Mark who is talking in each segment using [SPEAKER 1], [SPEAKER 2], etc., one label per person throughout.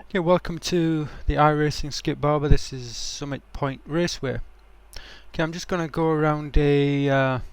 [SPEAKER 1] Okay, welcome to the iRacing Skip Barber. This is Summit Point Raceway. Okay, I'm just going to go around I'm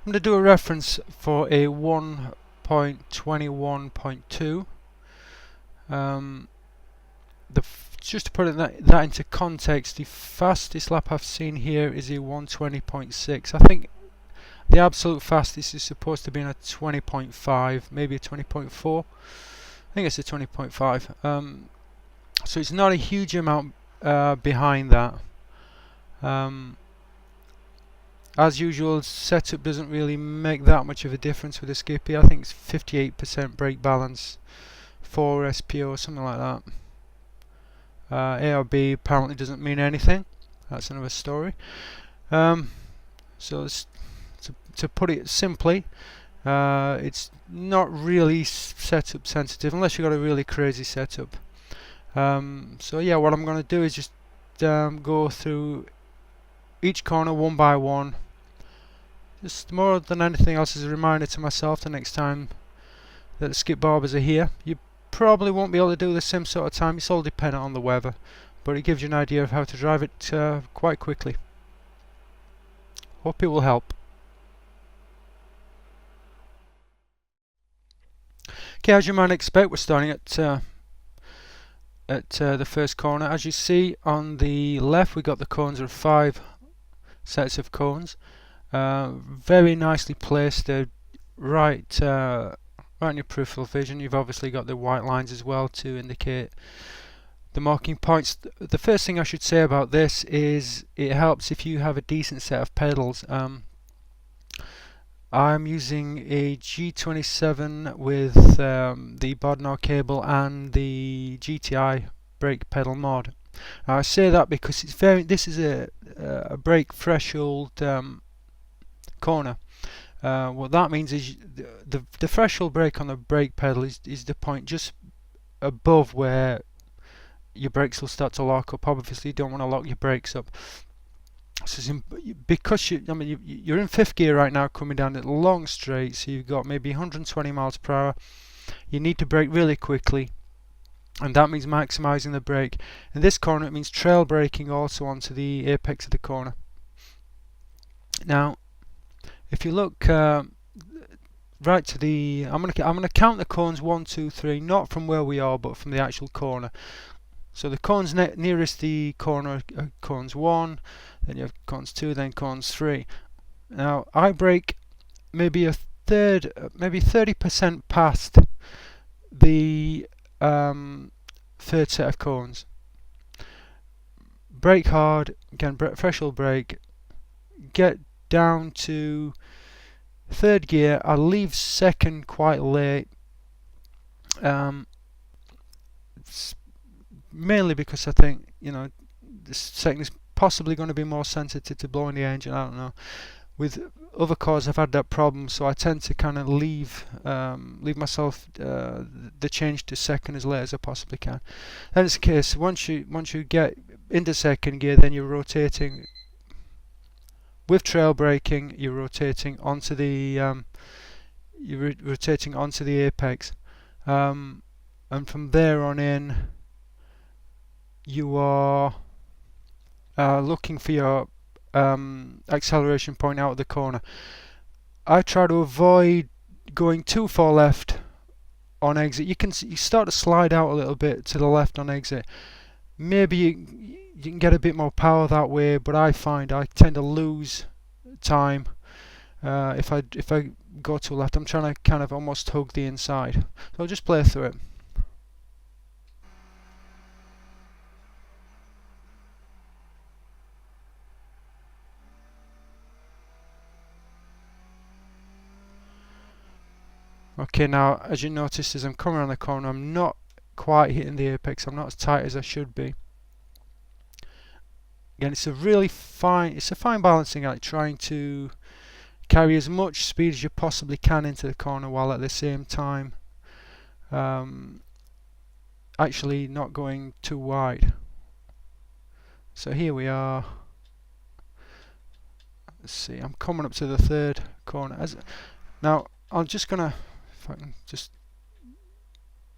[SPEAKER 1] going to do a reference for a 1.21.2. Just to put that into context, the fastest lap I've seen here is a 1:20.6. I think the absolute fastest is supposed to be in a 20.5, maybe a 20.4. I think it's a 20.5. So it's not a huge amount behind that. As usual, setup doesn't really make that much of a difference with the Skippy. I think it's 58% brake balance, 4 SPO, something like that. A or B apparently doesn't mean anything. That's another story. So to put it simply, it's not really setup sensitive unless you've got a really crazy setup. So yeah, what I'm going to do is just go through each corner one by one. Just more than anything else as a reminder to myself the next time that the Skip Barbers are here. You probably won't be able to do the same sort of time. It's all dependent on the weather, but it gives you an idea of how to drive it quite quickly. Hope it will help. Okay, as you might expect, we're starting at the first corner. As you see on the left, we got the cones of 5 sets of cones, very nicely placed. They're right in your peripheral vision. You've obviously got the white lines as well to indicate the marking points. The first thing I should say about this is it helps if you have a decent set of pedals. I'm using a G27 with the Bodnar cable and the GTI brake pedal mod. Now I say that because this is a brake threshold corner. What that means is the threshold brake on the brake pedal is the point just above where your brakes will start to lock up. Obviously you don't want to lock your brakes up. So because you're in 5th gear right now, coming down a long straight, so you've got maybe 120 miles per hour. You need to brake really quickly, and that means maximizing the brake. In this corner, it means trail braking also onto the apex of the corner. Now, if you look right to the, I'm gonna count the cones 1, 2, 3, not from where we are, but from the actual corner. So the cones nearest the corner are cones 1, then you have cones 2, then cones 3. Now I brake maybe a third, maybe 30% past the third set of cones. Brake hard, again threshold brake, get down to 3rd gear. I leave 2nd quite late. Mainly because I think, the 2nd is possibly going to be more sensitive to blowing the engine. I don't know. With other cars I've had that problem, so I tend to kind of leave myself the change to 2nd as late as I possibly can. That is the case. Once you get into 2nd gear, then you're rotating with trail braking. You're rotating onto the apex, and from there on in, you are looking for your acceleration point out of the corner. I try to avoid going too far left on exit. You start to slide out a little bit to the left on exit. Maybe you can get a bit more power that way, but I find I tend to lose time if I go too left. I'm trying to kind of almost hug the inside. So I'll just play through it. Okay, now as you notice, as I'm coming around the corner, I'm not quite hitting the apex. I'm not as tight as I should be. Again, it's a fine balancing act, trying to carry as much speed as you possibly can into the corner while at the same time actually not going too wide. So here we are. Let's see, I'm coming up to the 3rd corner. Now I'm just gonna, if I can just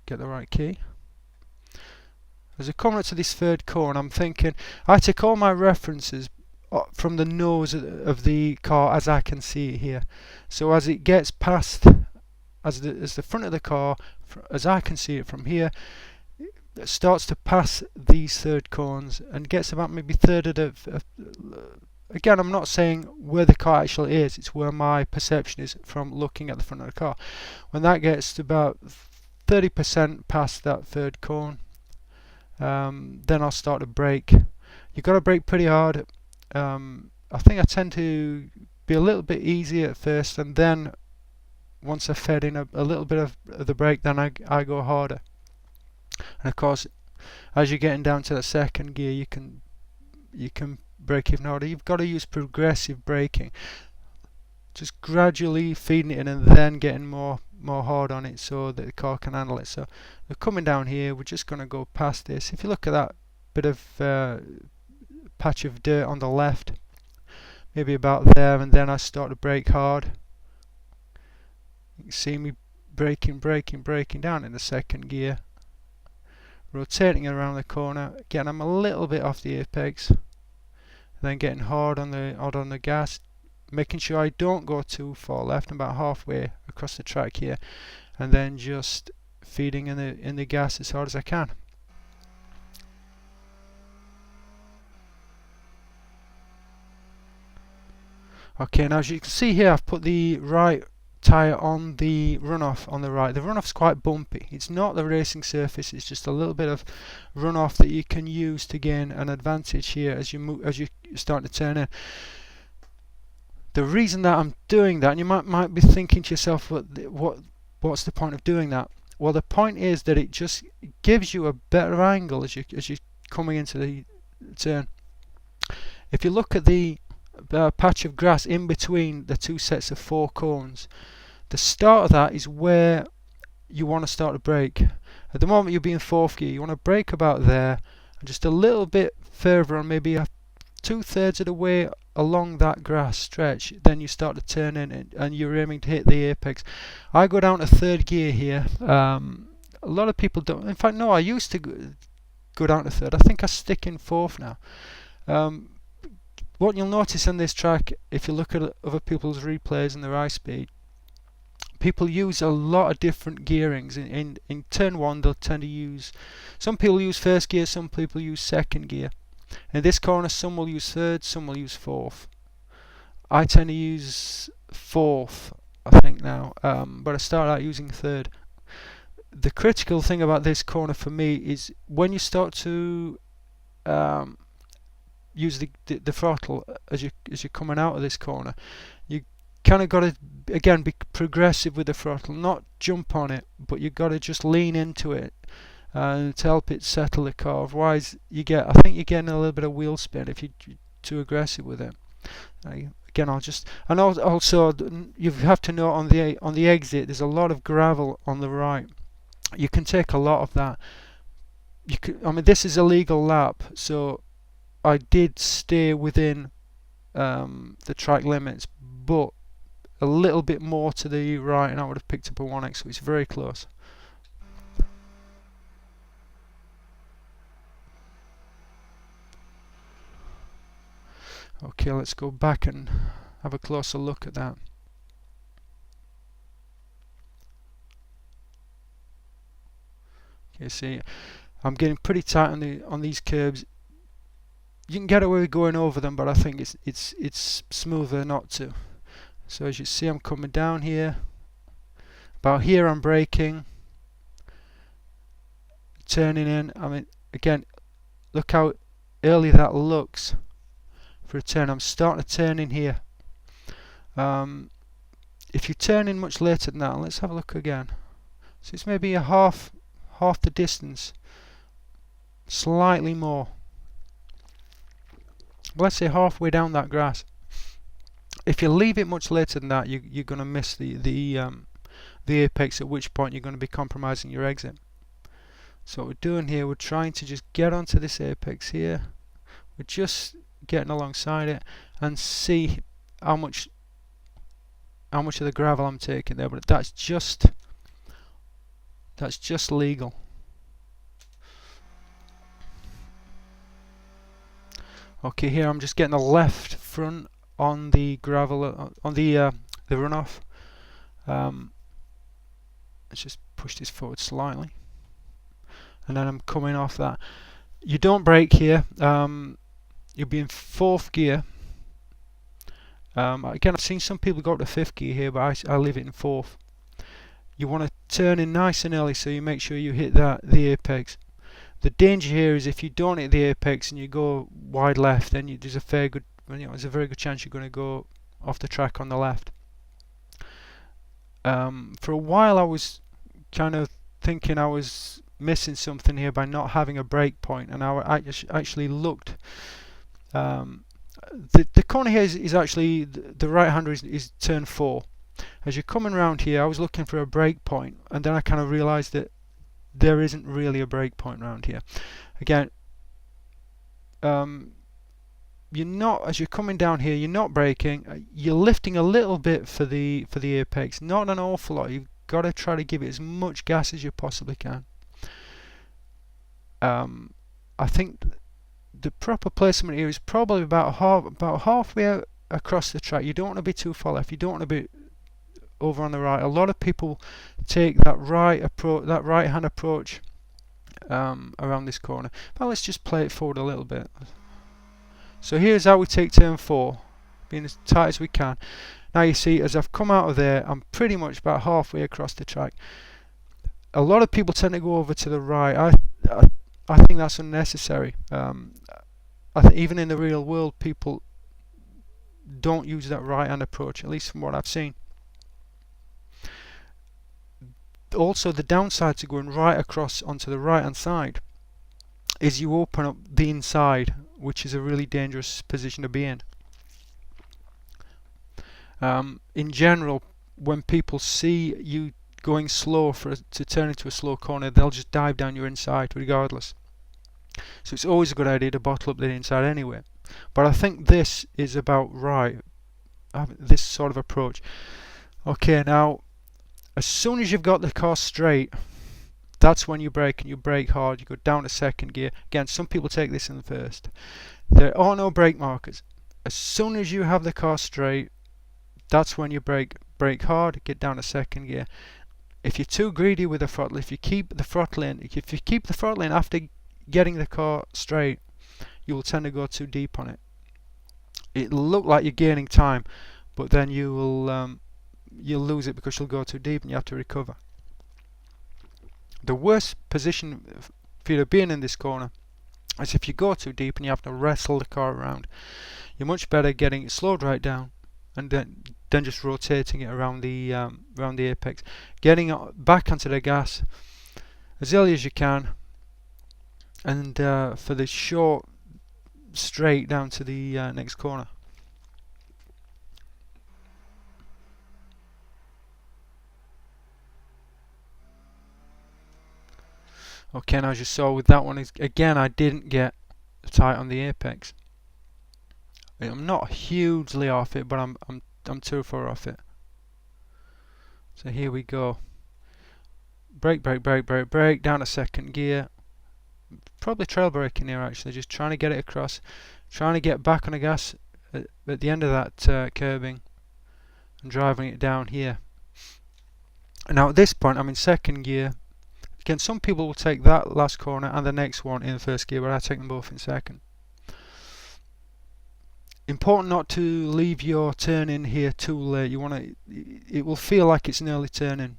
[SPEAKER 1] get the right key. As I come up to this third corner, I'm thinking, I take all my references from the nose of the car as I can see it here. So as it gets past, as the front of the car, as I can see it from here, it starts to pass these third cones and gets about maybe third of the. Again, I'm not saying where the car actually is, it's where my perception is from looking at the front of the car. When that gets to about 30% past that third cone, then I'll start to brake. You've got to brake pretty hard. I think I tend to be a little bit easy at first, and then once I've fed in a little bit of the brake, then I go harder. And of course, as you're getting down to the second gear, you can brake even harder. You've got to use progressive braking, just gradually feeding it in and then getting more hard on it so that the car can handle it. So we're coming down here, we're just going to go past this. If you look at that bit of patch of dirt on the left, maybe about there, and then I start to brake hard. You can see me braking down in the second gear, rotating around the corner. Again, I'm a little bit off the apex, then getting hard on the gas, making sure I don't go too far left. I'm about halfway across the track here, and then just feeding in the gas as hard as I can. Okay, now as you can see here, I've put the right tyre on the runoff on the right. The runoff's quite bumpy. It's not the racing surface, it's just a little bit of runoff that you can use to gain an advantage here as you start to turn in. The reason that I'm doing that, and you might be thinking to yourself, what's the point of doing that? Well, the point is that it just gives you a better angle as you're coming into the turn. If you look at the patch of grass in between the two sets of four cones, the start of that is where you want to start to brake. At the moment you'll be in fourth gear, you want to brake about there, and just a little bit further on, maybe 2/3 of the way along that grass stretch, then you start to turn in and you're aiming to hit the apex. I go down to third gear here. A lot of people don't. In fact, no, I used to go down to third. I think I stick in fourth now. What you'll notice on this track, if you look at other people's replays and their eye speed, people use a lot of different gearings. In turn one, they'll tend to use, some people use first gear, some people use second gear. In this corner, some will use third, some will use fourth. I tend to use fourth, I think now, but I started out using third. The critical thing about this corner for me is when you start to use the throttle as you're coming out of this corner, you kind of got to again be progressive with the throttle, not jump on it, but you've got to just lean into it to help it settle the car. Otherwise, I think you're getting a little bit of wheel spin if you're too aggressive with it. Again, also you have to know on the exit, there's a lot of gravel on the right. You can take a lot of that. I mean, this is a legal lap, so I did stay within the track limits, but a little bit more to the right and I would have picked up a 1x, so it's very close. Okay, let's go back and have a closer look at that. Okay, see, I'm getting pretty tight on these curbs. You can get away with going over them, but I think it's smoother not to. So as you see, I'm coming down here. About here I'm braking, turning in. I mean, again, look how early that looks for a turn. I'm starting to turn in here. If you turn in much later than that, let's have a look again. So it's maybe a half the distance, slightly more. Let's say halfway down that grass. If you leave it much later than that, you're going to miss the apex, at which point you're going to be compromising your exit. So what we're doing here, we're trying to just get onto this apex here. We're just getting alongside it and see how much of the gravel I'm taking there, but that's just legal. Okay, here I'm just getting the left front on the gravel, on the runoff. Let's just push this forward slightly, and then I'm coming off that. You don't brake here. You'll be in fourth gear. Again, I've seen some people go up to fifth gear here, but I leave it in fourth. You want to turn in nice and early, so you make sure you hit the apex. The danger here is if you don't hit the apex and you go wide left, then there's a very good chance you're going to go off the track on the left. For a while, I was kind of thinking I was missing something here by not having a brake point, and I actually looked. The corner here is actually the right hander is turn 4. As you're coming around here, I was looking for a brake point, and then I kind of realised that there isn't really a brake point around here. Again, you're not, as you're coming down here, you're not braking. You're lifting a little bit for the apex, not an awful lot. You've got to try to give it as much gas as you possibly can. I think the proper placement here is probably about halfway across the track. You don't want to be too far left. You don't want to be over on the right. A lot of people take that right hand approach around this corner. But let's just play it forward a little bit. So here's how we take turn 4, being as tight as we can. Now you see, as I've come out of there, I'm pretty much about halfway across the track. A lot of people tend to go over to the right. I think that's unnecessary. I think even in the real world, people don't use that right hand approach, at least from what I've seen. Also, the downside to going right across onto the right hand side is you open up the inside, which is a really dangerous position to be in. In general, when people see you going slow to turn into a slow corner, they'll just dive down your inside regardless. So it's always a good idea to bottle up the inside anyway. But I think this is about right, this sort of approach. Okay, now as soon as you've got the car straight, that's when you brake, and you brake hard. You go down to second gear. Again, some people take this in the first. There are no brake markers. As soon as you have the car straight, that's when you brake hard, get down to second gear. If you're too greedy with the throttle, if you keep the throttle in after getting the car straight, you will tend to go too deep on it. It'll look like you're gaining time, but then you'll lose it because you'll go too deep and you have to recover. The worst position for you to be in this corner is if you go too deep and you have to wrestle the car around. You're much better getting it slowed right down and then just rotating it around the apex, getting it back onto the gas as early as you can, and for the short straight down to the next corner. Okay, and as you saw with that one, again I didn't get tight on the apex. I'm not hugely off it, but I'm too far off it. So here we go. Brake, down to second gear. Probably trail braking here actually, just trying to get it across, trying to get back on the gas at the end of that curbing and driving it down here. And now at this point I'm in second gear. Again, some people will take that last corner and the next one in first gear, but I take them both in second. Important not to leave your turn in here too late. It will feel like it's an early turn in,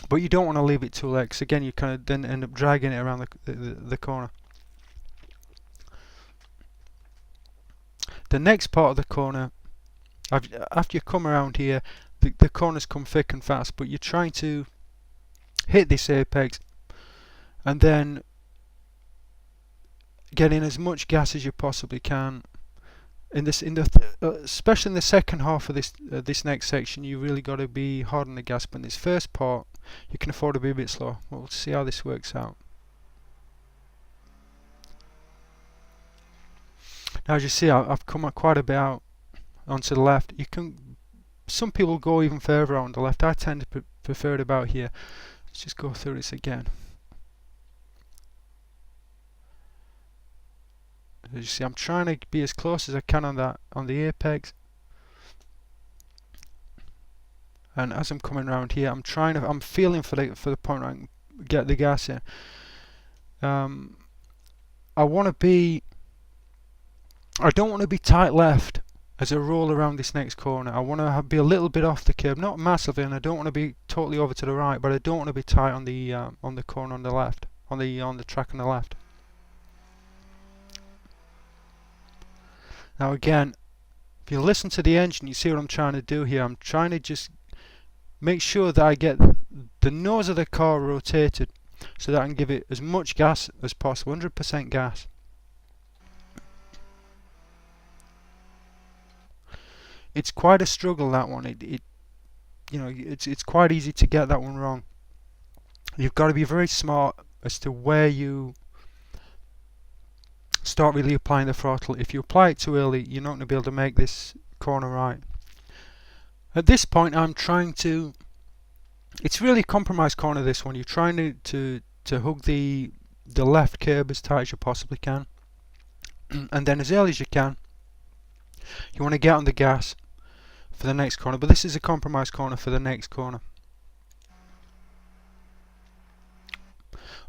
[SPEAKER 1] but you don't want to leave it too late, because again you kind of then end up dragging it around the corner. The next part of the corner, after you come around here, the corners come thick and fast, but you're trying to hit this apex and then get in as much gas as you possibly can. Especially in the second half of this next section, you really got to be hard on the gas. But in this first part, you can afford to be a bit slow. We'll see how this works out. Now, as you see, I've come quite a bit out onto the left. Some people go even further out on the left. I tend to prefer it about here. Let's just go through this again. As you see, I'm trying to be as close as I can on the apex. And as I'm coming around here, I'm feeling for the point where I can get the gas in. I don't want to be tight left as I roll around this next corner. I want to be a little bit off the curb, not massively, and I don't want to be totally over to the right, but I don't want to be tight on the corner on the left, on the track on the left. Now again, if you listen to the engine, you see what I'm trying to do here. I'm trying to just make sure that I get the nose of the car rotated so that I can give it as much gas as possible, 100% gas. It's quite a struggle, that one. It's quite easy to get that one wrong. You've got to be very smart as to where you start really applying the throttle. If you apply it too early, you're not going to be able to make this corner right. At this point, it's really a compromise corner, this one. You're trying to hug the left curb as tight as you possibly can, and then as early as you can, you want to get on the gas for the next corner. But this is a compromise corner for the next corner.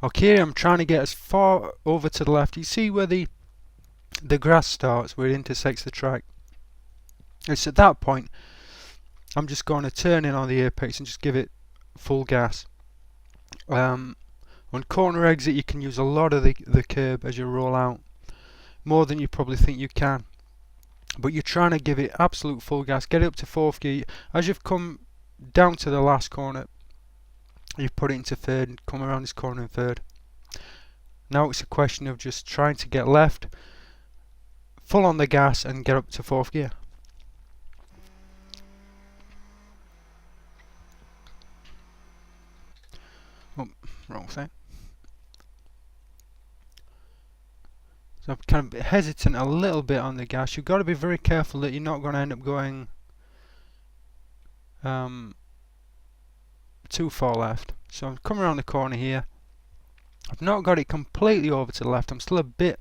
[SPEAKER 1] Okay, I'm trying to get as far over to the left. You see where the grass starts, where it intersects the track. It's at that point I'm just going to turn in on the apex and just give it full gas. On corner exit, you can use a lot of the curb as you roll out, more than you probably think you can. But you're trying to give it absolute full gas, get it up to 4th gear. As you've come down to the last corner, you put it into 3rd and come around this corner in 3rd. Now it's a question of just trying to get left, full on the gas, and get up to 4th gear. Oh, wrong thing. So I'm kind of hesitant a little bit on the gas. You've got to be very careful that you're not going to end up going too far left. So I'm coming around the corner here. I've not got it completely over to the left. I'm still a bit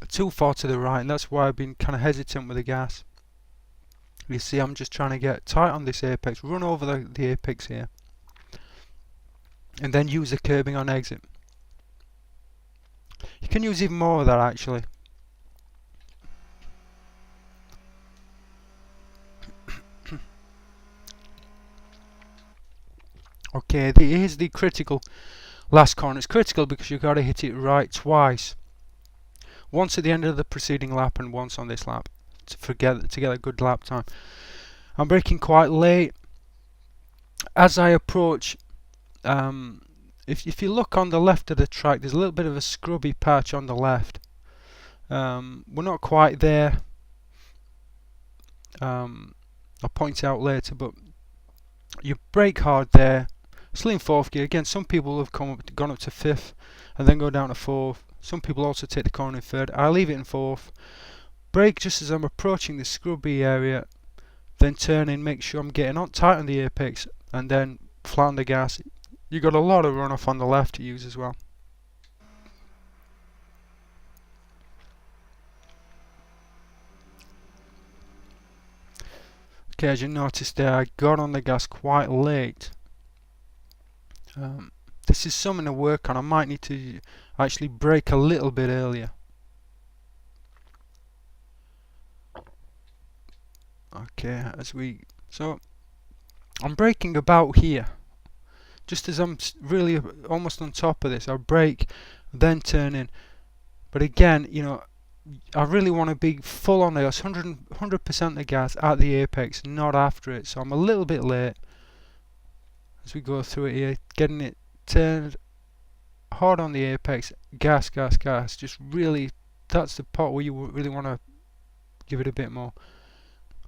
[SPEAKER 1] too far to the right, and that's why I've been kind of hesitant with the gas. You see, I'm just trying to get tight on this apex, run over the apex here, and then use the curbing on exit. You can use even more of that, actually. Okay, here's the critical last corner. It's critical because you've got to hit it right twice. Once at the end of the preceding lap and once on this lap to get a good lap time. I'm braking quite late. As I approach, if you look on the left of the track, there's a little bit of a scrubby patch on the left. We're not quite there. I'll point it out later, but you brake hard there. Still in 4th gear. Again, some people have gone up to 5th and then go down to 4th. Some people also take the corner in 3rd. I leave it in 4th. Brake just as I'm approaching the scrubby area, then turn in, make sure I'm getting on tight on the apex, and then flat on the gas. You've got a lot of runoff on the left to use as well. Okay, as you noticed there, I got on the gas quite late. This is something to work on. I might need to actually brake a little bit earlier. Okay, so I'm braking about here. Just as I'm really almost on top of this, I'll brake, then turn in. But again, you know, I really want to be full on the gas, 100% the gas at the apex, not after it. So I'm a little bit late as we go through it here, getting it turned hard on the apex, gas, gas, gas. Just really, that's the part where you really want to give it a bit more.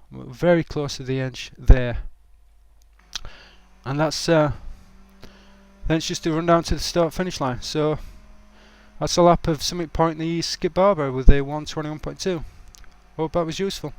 [SPEAKER 1] We're very close to the edge there, and that's then it's just to run down to the start finish line. So that's a lap of Summit Point, the Skip Barber with a 1.21.2. Hope that was useful.